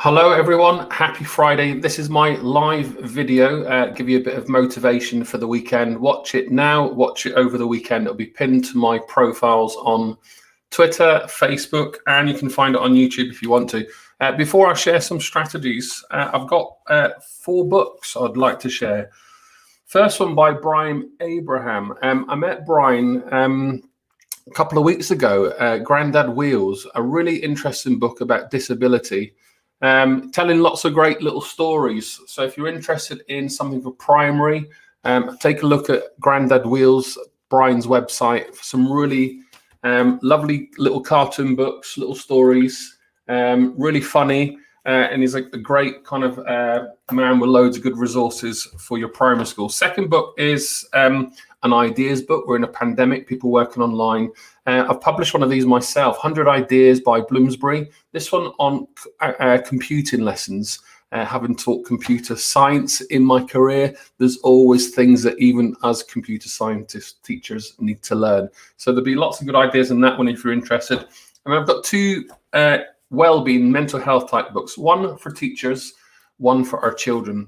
Hello everyone, happy Friday. This is my live video, give you a bit of motivation for the weekend. Watch it now, watch it over the weekend. It'll be pinned to my profiles on Twitter, Facebook, and you can find it on YouTube if you want to. Before I share some strategies, I've got 4 books I'd like to share. First one by Brian Abraham. I met Brian a couple of weeks ago, Grandad Wheels, a really interesting book about disability. Telling lots of great little stories. So if you're interested in something for primary, take a look at Grandad Wheels, Brian's website, for some really lovely little cartoon books, little stories, really funny. And he's like a great kind of man with loads of good resources for your primary school. Second book is an ideas book. We're in a pandemic, people working online. I've published one of these myself, 100 Ideas by Bloomsbury. This one on computing lessons. Having taught computer science in my career, there's always things that even as computer scientists, teachers need to learn. So there'll be lots of good ideas in that one if you're interested. And I've got 2 well-being, mental health type books, one for teachers, one for our children.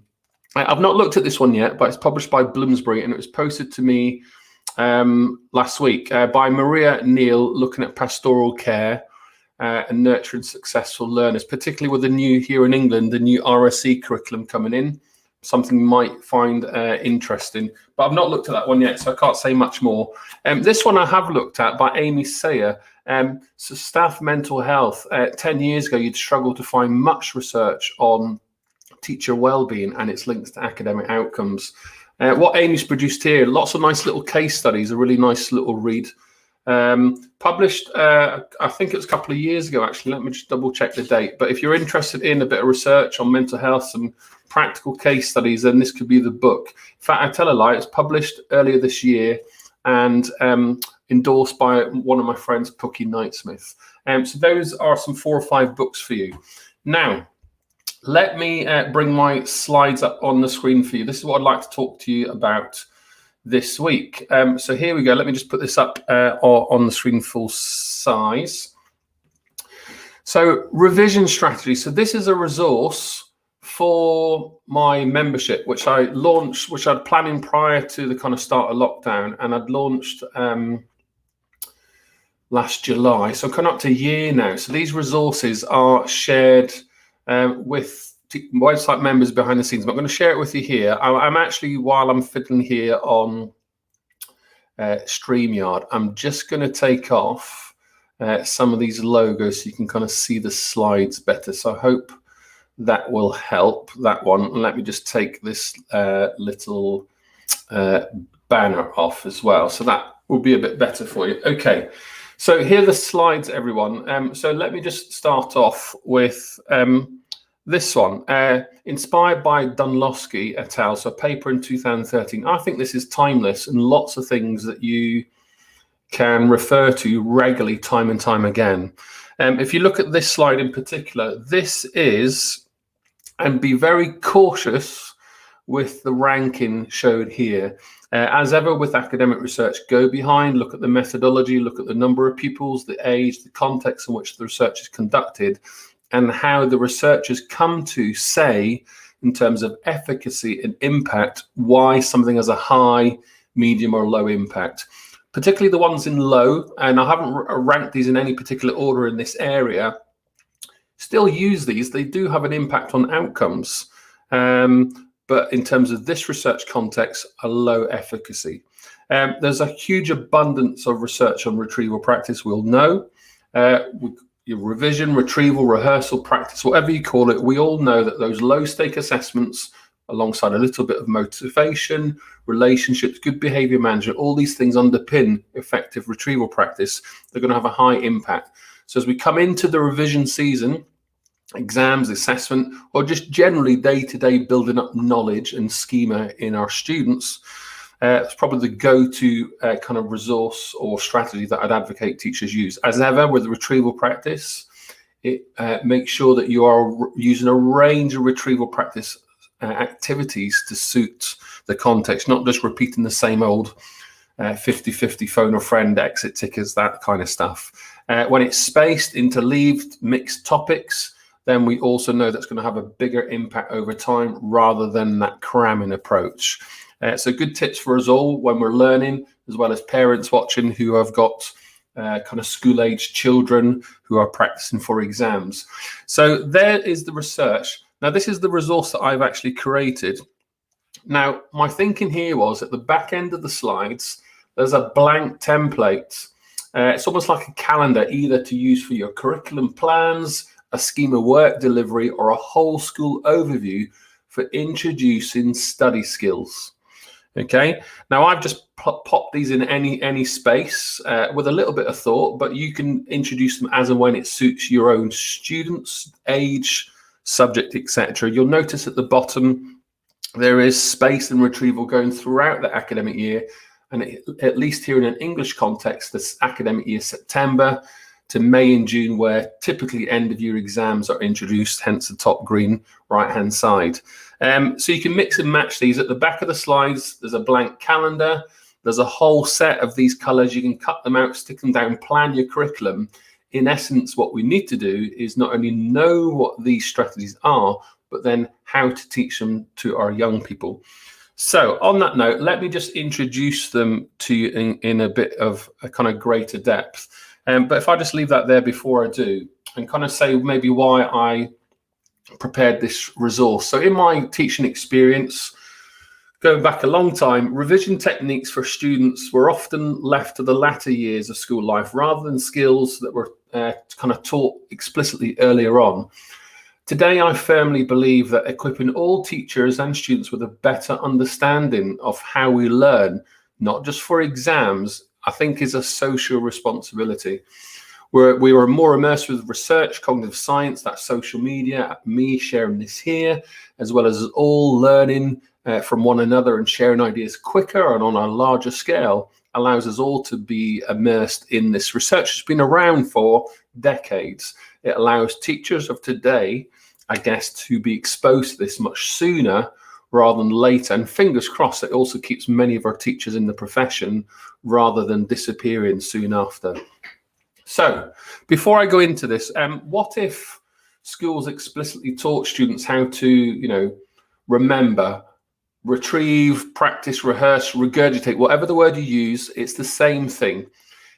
I've not looked at this one yet, but it's published by Bloomsbury and it was posted to me last week by Maria Neal, looking at pastoral care and nurturing successful learners, particularly with the new, here in England, the new RSE curriculum coming in, something you might find interesting. But I've not looked at that one yet, so I can't say much more. This one I have looked at by Amy Sayer. So staff mental health. 10 years ago, you'd struggle to find much research on teacher well-being and its links to academic outcomes. What Amy's produced here, lots of nice little case studies, a really nice little read. Published, I think it was a couple of years ago, actually. Let me just double check the date. But if you're interested in a bit of research on mental health, some practical case studies, then this could be the book. In fact, I tell a lie, it's published earlier this year and endorsed by one of my friends, Cookie Knightsmith. So those are some 4 or 5 books for you. Now, let me bring my slides up on the screen for you. This is what I'd like to talk to you about this week. So here we go. Let me just put this up on the screen full size. So revision strategy. So this is a resource for my membership, which I launched, which I'd planning prior to the kind of start of lockdown, and I'd launched last July. So coming up to a year now. So these resources are shared with website members behind the scenes. But I'm going to share it with you here. I'm actually, while I'm fiddling here on StreamYard, I'm just going to take off some of these logos so you can kind of see the slides better. So I hope that will help, that one. And let me just take this little banner off as well. So that will be a bit better for you. Okay, so here are the slides, everyone. So let me just start off with this one, inspired by Dunlosky et al., so a paper in 2013. I think this is timeless and lots of things that you can refer to regularly, time and time again. If you look at this slide in particular, this is, and be very cautious with the ranking showed here. As ever with academic research, go behind, look at the methodology, look at the number of pupils, the age, the context in which the research is conducted, and how the researchers come to say, in terms of efficacy and impact, why something has a high, medium, or low impact. Particularly the ones in low, and I haven't ranked these in any particular order in this area, still use these. They do have an impact on outcomes, but in terms of this research context, a low efficacy. There's a huge abundance of research on retrieval practice, we'll know. Your revision, retrieval, rehearsal, practice, whatever you call it, we all know that those low-stake assessments, alongside a little bit of motivation, relationships, good behavior management, all these things underpin effective retrieval practice. They're going to have a high impact. So as we come into the revision season, exams, assessment, or just generally day-to-day building up knowledge and schema in our students, it's probably the go-to kind of resource or strategy that I'd advocate teachers use. As ever with the retrieval practice, make sure that you are using a range of retrieval practice activities to suit the context, not just repeating the same old 50-50 phone a friend, exit tickets, that kind of stuff. When it's spaced, interleaved, mixed topics, then we also know that's going to have a bigger impact over time rather than that cramming approach. So good tips for us all when we're learning, as well as parents watching who have got kind of school-aged children who are practicing for exams. So there is the research. Now, this is the resource that I've actually created. Now, my thinking here was at the back end of the slides, there's a blank template. It's almost like a calendar, either to use for your curriculum plans, a schema work delivery, or a whole school overview for introducing study skills. Okay, now I've just popped these in any space with a little bit of thought, but you can introduce them as and when it suits your own students, age, subject, etc. You'll notice at the bottom there is space and retrieval going throughout the academic year, and at least here in an English context, this academic year September to May and June, where typically end of year exams are introduced, hence the top green right hand side. So you can mix and match these. At the back of the slides, there's a blank calendar. There's a whole set of these colors. You can cut them out, stick them down, plan your curriculum. In essence, what we need to do is not only know what these strategies are, but then how to teach them to our young people. So on that note, let me just introduce them to you in a bit of a kind of greater depth. But if I just leave that there before I do, and kind of say maybe why I prepared this resource. So in my teaching experience, going back a long time, revision techniques for students were often left to the latter years of school life rather than skills that were kind of taught explicitly earlier on. Today, I firmly believe that equipping all teachers and students with a better understanding of how we learn, not just for exams, I think is a social responsibility. We were more immersed with research, cognitive science, that's social media, me sharing this here, as well as all learning from one another and sharing ideas quicker and on a larger scale allows us all to be immersed in this research. It's been around for decades. It allows teachers of today, I guess, to be exposed to this much sooner rather than later. And fingers crossed, it also keeps many of our teachers in the profession rather than disappearing soon after. So before I go into this, what if schools explicitly taught students how to, remember, retrieve, practice, rehearse, regurgitate, whatever the word you use, it's the same thing.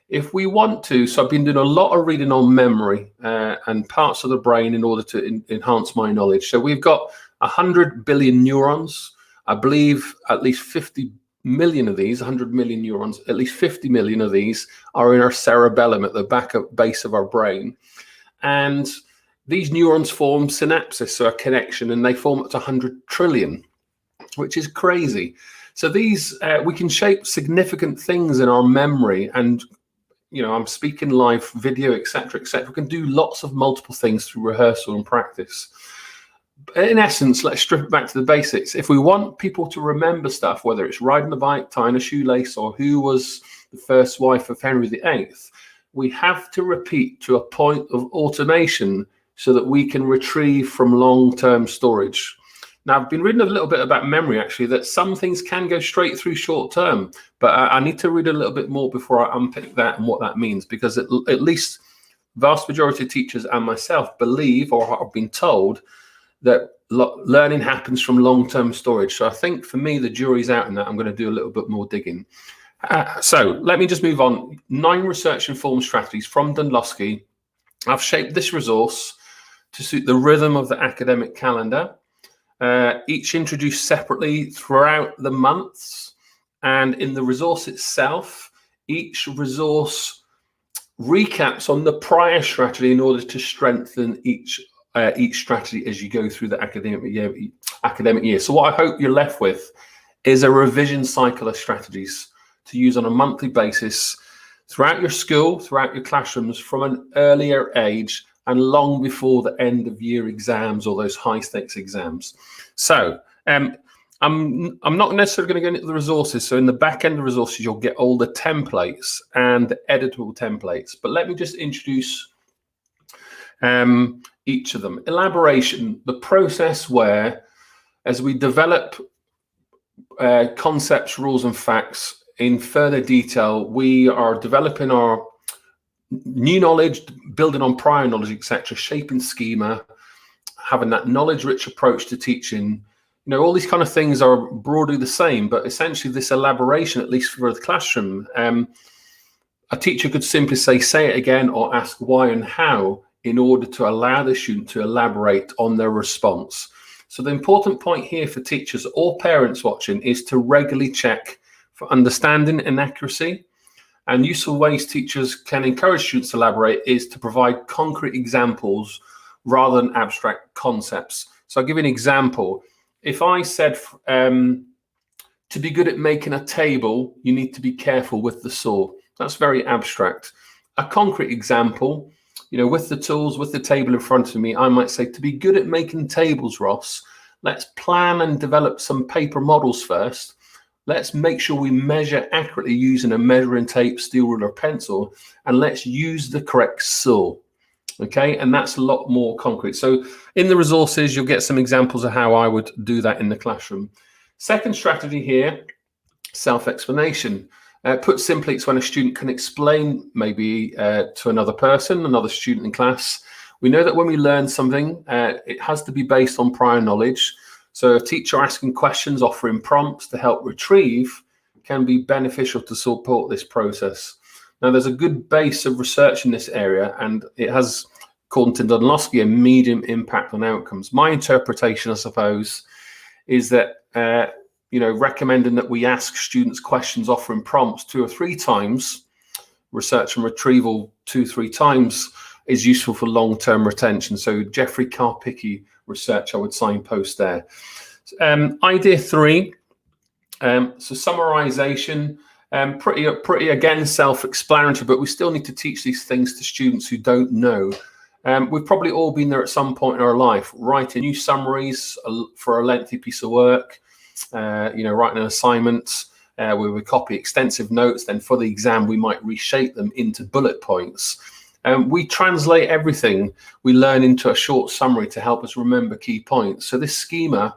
If we want to, so I've been doing a lot of reading on memory and parts of the brain in order to enhance my knowledge. So we've got 100 billion neurons. I believe at least 50 million of these, 100 million neurons, at least 50 million of these are in our cerebellum at the base of our brain. And these neurons form synapses, so a connection, and they form up to 100 trillion, which is crazy. So these, we can shape significant things in our memory, and I'm speaking live, video, etc., etc. We can do lots of multiple things through rehearsal and practice. In essence, let's strip it back to the basics. If we want people to remember stuff, whether it's riding a bike, tying a shoelace, or who was the first wife of Henry VIII, we have to repeat to a point of automation so that we can retrieve from long-term storage. Now, I've been reading a little bit about memory, actually, that some things can go straight through short-term, but I need to read a little bit more before I unpick that and what that means, because at least vast majority of teachers and myself believe or have been told that learning happens from long-term storage. So I think for me, the jury's out in that. I'm going to do a little bit more digging. So let me just move on. 9 research-informed strategies from Dunlosky. I've shaped this resource to suit the rhythm of the academic calendar, each introduced separately throughout the months. And in the resource itself, each resource recaps on the prior strategy in order to strengthen each strategy as you go through the academic year. So what I hope you're left with is a revision cycle of strategies to use on a monthly basis throughout your school, throughout your classrooms from an earlier age and long before the end of year exams or those high stakes exams. So I'm not necessarily going to go into the resources. So in the back end of the resources, you'll get all the templates and the editable templates. But let me just introduce each of them. Elaboration, the process where, as we develop concepts, rules, and facts in further detail, we are developing our new knowledge, building on prior knowledge, etc., shaping schema, having that knowledge-rich approach to teaching. All these kind of things are broadly the same, but essentially this elaboration, at least for the classroom, a teacher could simply say it again, or ask why and how, in order to allow the student to elaborate on their response. So the important point here for teachers or parents watching is to regularly check for understanding and accuracy. And useful ways teachers can encourage students to elaborate is to provide concrete examples rather than abstract concepts. So I'll give you an example. If I said, to be good at making a table, you need to be careful with the saw. That's very abstract. A concrete example, with the tools, with the table in front of me, I might say, to be good at making tables, Ross, let's plan and develop some paper models first. Let's make sure we measure accurately using a measuring tape, steel ruler, pencil, and let's use the correct saw. Okay, and that's a lot more concrete. So in the resources, you'll get some examples of how I would do that in the classroom. Second strategy here, self-explanation. Put simply, it's when a student can explain maybe to another person, another student in class. We know that when we learn something, it has to be based on prior knowledge. So a teacher asking questions, offering prompts to help retrieve can be beneficial to support this process. Now, there's a good base of research in this area, and it has, according to Dunlosky, a medium impact on outcomes. My interpretation, I suppose, is that recommending that we ask students questions, offering prompts 2 or 3 times, research and retrieval 2-3 times, is useful for long-term retention. So Jeffrey Karpicki research, I would signpost there. Idea 3, so summarization, pretty again self-explanatory, but we still need to teach these things to students who don't know. We've probably all been there at some point in our life, writing new summaries for a lengthy piece of work, writing an assignment where we copy extensive notes, then for the exam we might reshape them into bullet points. We translate everything we learn into a short summary to help us remember key points. So this schema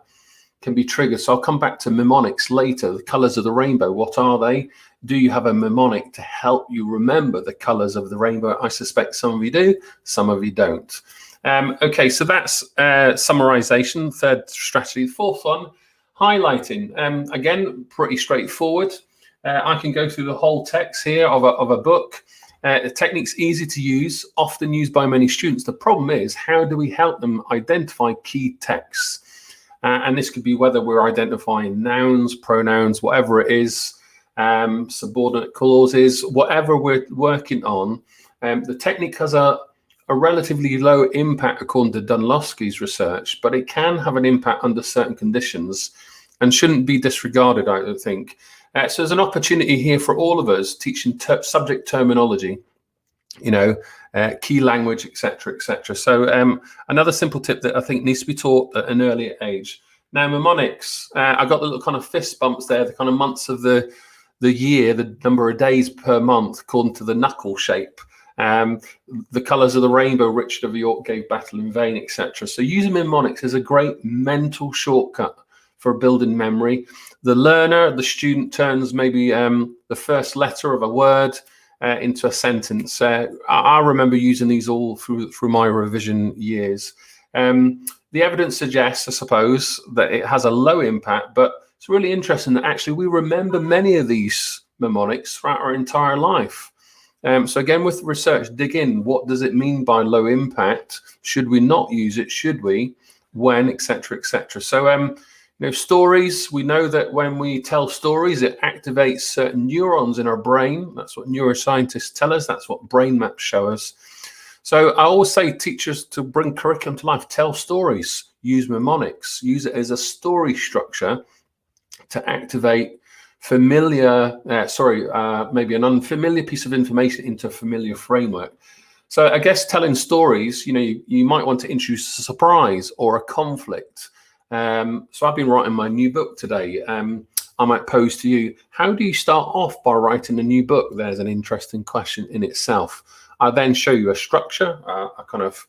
can be triggered. So I'll come back to mnemonics later. The colors of the rainbow, what are they? Do you have a mnemonic to help you remember the colors of the rainbow? I suspect some of you do, some of you don't. Okay, so that's summarization, third strategy. The fourth one, highlighting. Again, pretty straightforward. I can go through the whole text here of a book. The technique's easy to use, often used by many students. The problem is, how do we help them identify key texts? And this could be whether we're identifying nouns, pronouns, whatever it is, subordinate clauses, whatever we're working on. The technique has a relatively low impact according to Dunlosky's research, but it can have an impact under certain conditions and shouldn't be disregarded, I think. So there's an opportunity here for all of us teaching subject terminology, key language, etc., etc. So another simple tip that I think needs to be taught at an earlier age. Now, mnemonics, I got the little kind of fist bumps there, the kind of months of the year, the number of days per month according to the knuckle shape. The colours of the rainbow, Richard of York gave battle in vain, etc. So using mnemonics is a great mental shortcut for building memory. The learner, the student, turns maybe the first letter of a word into a sentence. I remember using these all through my revision years. The evidence suggests, I suppose, that it has a low impact, but it's really interesting that actually we remember many of these mnemonics throughout our entire life. So again, with research, dig in. What does it mean by low impact? Should we not use it? Should we? When? Etc. Etc. So stories, we know that when we tell stories, it activates certain neurons in our brain. That's what neuroscientists tell us. That's what brain maps show us. So I always say teachers, to bring curriculum to life, tell stories, use mnemonics, use it as a story structure to activate maybe an unfamiliar piece of information into a familiar framework. So I guess telling stories, you might want to introduce a surprise or a conflict. So I've been writing my new book today. I might pose to you, how do you start off by writing a new book? There's an interesting question in itself. I then show you a structure, a kind of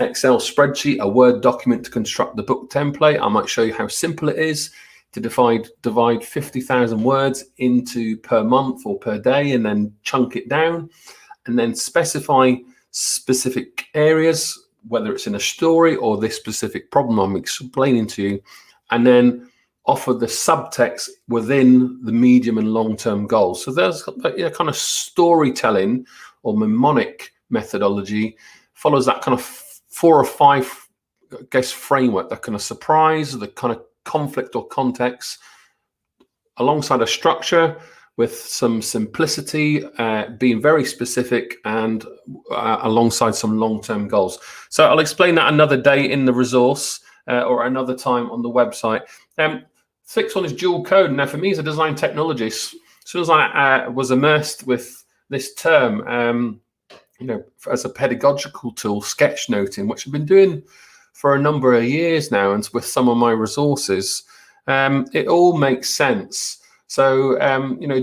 Excel spreadsheet, a Word document to construct the book template. I might show you how simple it is to divide 50,000 words into per month or per day, and then chunk it down, and then specify specific areas, whether it's in a story or this specific problem I'm explaining to you, and then offer the subtext within the medium and long-term goals. So there's a kind of storytelling or mnemonic methodology, follows that kind of 4 or 5, I guess, framework, that kind of surprise, the kind of conflict or context, alongside a structure with some simplicity, being very specific, and alongside some long-term goals. So I'll explain that another day in the resource or another time on the website. 6th one is dual code. Now, for me as a design technologist, as soon as I was immersed with this term, as a pedagogical tool, sketchnoting, which I've been doing for a number of years now, and with some of my resources, it all makes sense. So,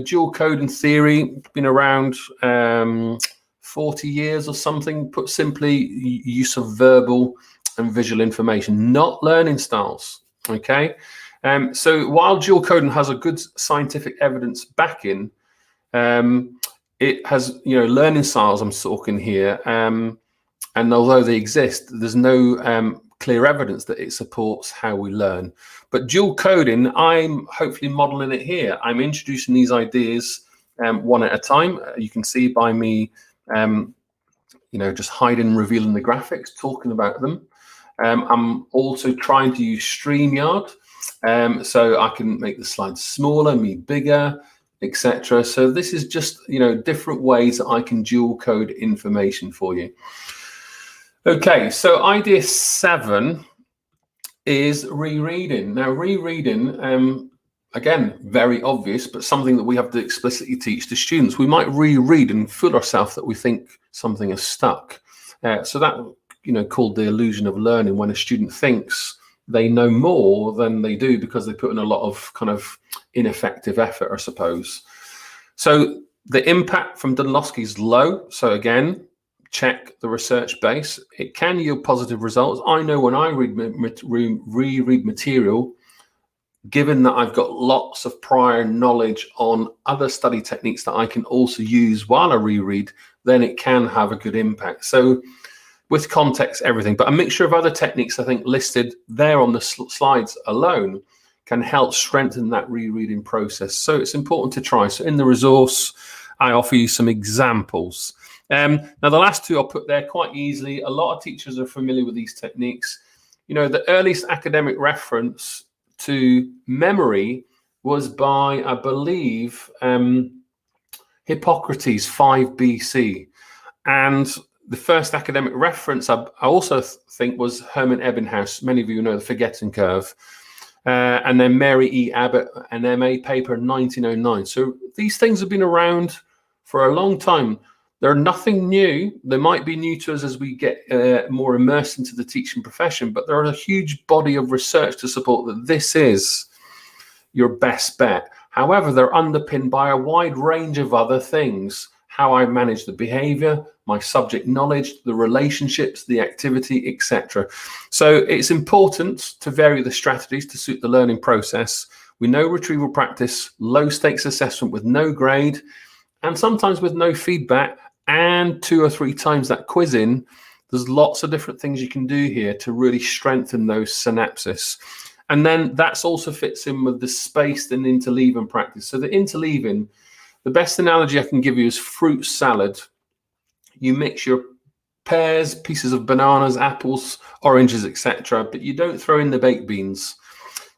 dual code in theory, been around 40 years or something. Put simply, use of verbal and visual information, not learning styles. Okay. So while dual coding has a good scientific evidence backing, it has, learning styles I'm talking here. And although they exist, there's no clear evidence that it supports how we learn. But dual coding, I'm hopefully modeling it here. I'm introducing these ideas one at a time. You can see by me, just hiding and revealing the graphics, talking about them. I'm also trying to use StreamYard, so I can make the slides smaller, me bigger, etc. So this is just, different ways that I can dual code information for you. Okay, so idea 7 is rereading. Now, rereading, again, very obvious, but something that we have to explicitly teach to students. We might reread and fool ourselves that we think something is stuck. So that, called the illusion of learning, when a student thinks they know more than they do because they put in a lot of kind of ineffective effort, I suppose. So the impact from Dunlosky is low. So again, check the research base. It can yield positive results. I know when I reread material, given that I've got lots of prior knowledge on other study techniques that I can also use while I reread, then it can have a good impact. So with context, everything, but a mixture of other techniques I think listed there on the slides alone can help strengthen that rereading process. So it's important to try. So in the resource, I offer you some examples. Now, the last 2 I'll put there quite easily. A lot of teachers are familiar with these techniques. The earliest academic reference to memory was by, I believe, Hippocrates, 5 BC. And the first academic reference I also think was Hermann Ebbinghaus. Many of you know the forgetting curve. And then Mary E. Abbott, an MA paper in 1909. So these things have been around for a long time. They're nothing new. They might be new to us as we get more immersed into the teaching profession, but there are a huge body of research to support that this is your best bet. However, they're underpinned by a wide range of other things. How I manage the behavior, my subject knowledge, the relationships, the activity, etc. So it's important to vary the strategies to suit the learning process. We know retrieval practice, low stakes assessment with no grade, and sometimes with no feedback, and 2 or 3 times that quizzing. There's lots of different things you can do here to really strengthen those synapses. And then that's also fits in with the spaced and interleaving practice. So the interleaving, the best analogy I can give you is fruit salad. You mix your pears, pieces of bananas, apples, oranges, etc., but you don't throw in the baked beans.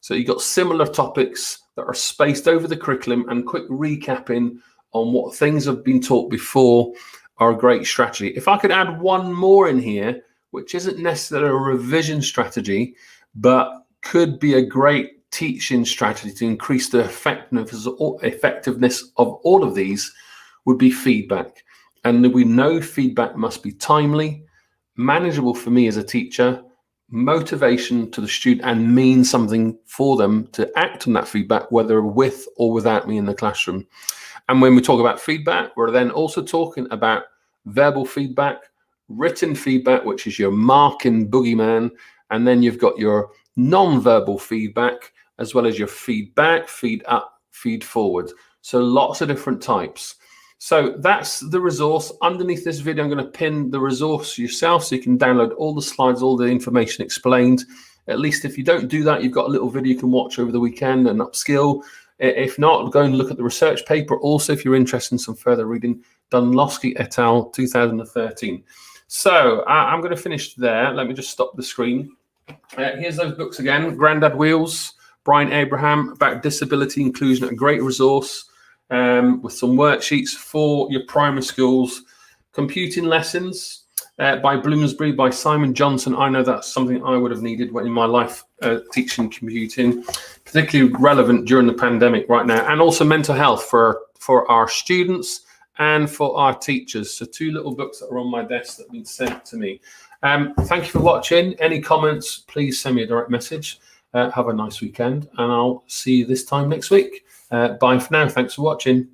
So you've got similar topics that are spaced over the curriculum, and quick recapping on what things have been taught before are a great strategy. If I could add one more in here, which isn't necessarily a revision strategy, but could be a great teaching strategy to increase the effectiveness of all of these, would be feedback. And we know feedback must be timely, manageable for me as a teacher, motivation to the student, and mean something for them to act on that feedback, whether with or without me in the classroom. And when we talk about feedback, we're then also talking about verbal feedback, written feedback, which is your marking boogeyman, and then you've got your non-verbal feedback, as well as your feedback, feed up, feed forward. So lots of different types. So that's the resource. Underneath this video, I'm going to pin the resource yourself so you can download all the slides, all the information explained. At least if you don't do that, you've got a little video you can watch over the weekend and upskill. If not, go and look at the research paper. Also, if you're interested in some further reading, Dunlosky et al. 2013. So I'm going to finish there. Let me just stop the screen. Here's those books again. Grandad Wheels, Brian Abraham, about disability inclusion, a great resource with some worksheets for your primary schools. Computing Lessons by Bloomsbury, by Simon Johnson. I know that's something I would have needed in my life, teaching computing, particularly relevant during the pandemic right now. And also mental health for our students and for our teachers. So 2 little books that are on my desk that have been sent to me. Thank you for watching. Any comments, please send me a direct message. Have a nice weekend, and I'll see you this time next week. Bye for now. Thanks for watching.